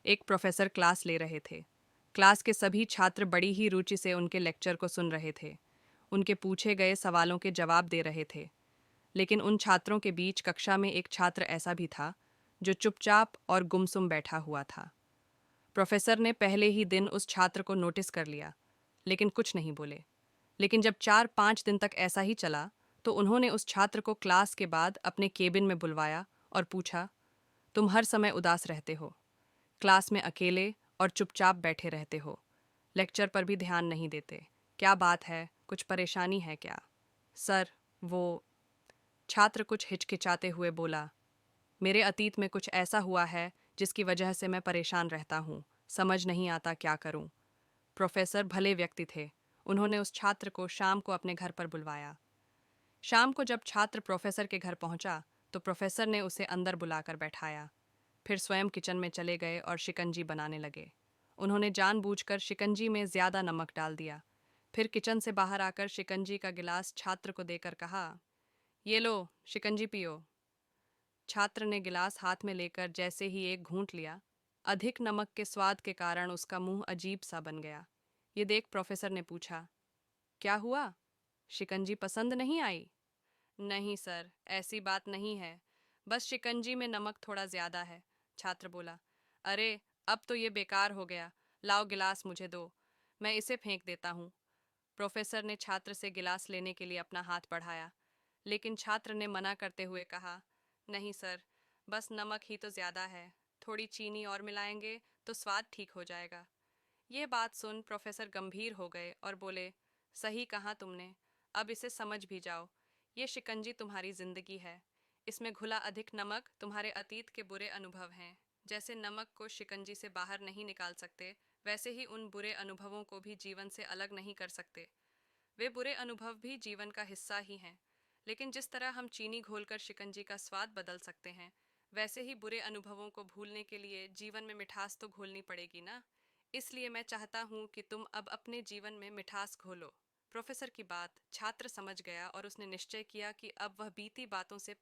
एक professor class ले रहे थे। क्लास के सभी छात्र बड़ी ही रुचि से उनके लेक्चर को सुन रहे थे। उनके पूछे गए सवालों के जवाब दे रहे थे। लेकिन उन छात्रों के बीच कक्षा में एक छात्र ऐसा भी था जो चुपचाप और गुमसुम बैठा हुआ था। प्रोफेसर ने पहले ही दिन उस छात्र को नोटिस कर लिया, लेकिन कुछ नहीं बोले। लेकिन जब 4-5 दिन तक ऐसा ही चला, तो उन्होंने उस छात्र को क्लास के बाद अपने केबिन में बुलवाया और पूछा, तुम हर समय उदास रहते हो, क्लास में अकेले और चुपचाप बैठे रहते हो, लेक्चर पर भी ध्यान नहीं देते, क्या बात है, कुछ परेशानी है क्या? सर, वो छात्र कुछ हिचकिचाते हुए बोला, मेरे अतीत में कुछ ऐसा हुआ है जिसकी वजह से मैं परेशान रहता हूँ, समझ नहीं आता क्या करूँ। प्रोफेसर भले व्यक्ति थे। उन्होंने उस छात्र को शाम को अपने घर पर बुलवाया। शाम को जब छात्र प्रोफेसर के घर पहुंचा, तो प्रोफेसर ने उसे अंदर बुलाकर बैठाया। फिर स्वयं किचन में चले गए और शिकंजी बनाने लगे। उन्होंने जानबूझकर शिकंजी में ज्यादा नमक डाल दिया। फिर किचन से बाहर आकर शिकंजी का गिलास छात्र को देकर कहा, ये लो, शिकंजी पियो। छात्र ने गिलास हाथ में लेकर जैसे ही एक घूंट लिया, अधिक नमक के स्वाद के कारण उसका मुंह अजीब सा बन गया। ये देख प्रोफेसर ने पूछा, क्या हुआ? शिकंजी पसंद नहीं आई? नहीं सर, ऐसी बात नहीं है। बस शिकंजी में नमक थोड़ा ज्यादा है, छात्र बोला। अरे, अब तो ये बेकार हो गया। लाओ गिलास मुझे दो, मैं इसे फेंक देता हूँ। प्रोफेसर ने छात्र से गिलास लेने के लिए अपना हाथ बढ़ाया, लेकिन छात्र ने मना करते हुए कहा, नहीं सर, बस नमक ही तो ज्यादा है। थोड़ी चीनी और मिलाएंगे तो स्वाद ठीक हो जाएगा। ये बात सुन प्रोफेसर गंभीर हो गए और बोले, सही कहा तुमने, अब इसे समझ भी जाओ। ये शिकंजी तुम्हारी जिंदगी है। इसमें घुला अधिक नमक तुम्हारे अतीत के बुरे अनुभव हैं। जैसे नमक को शिकंजी से बाहर नहीं निकाल सकते, वैसे ही उन बुरे अनुभवों को भी जीवन से अलग नहीं कर सकते। वे बुरे अनुभव भी जीवन का हिस्सा ही हैं। लेकिन जिस तरह हम चीनी घोलकर शिकंजी का स्वाद बदल सकते हैं, वैसे ही बुरे अनुभवों को भूलने के लिए जीवन में मिठास तो घोलनी पड़ेगी ना। इसलिए मैं चाहता हूँ कि तुम अब अपने जीवन में मिठास घोलो। प्रोफेसर की बात छात्र समझ गया और उसने निश्चय किया कि अब वह बीती बातों से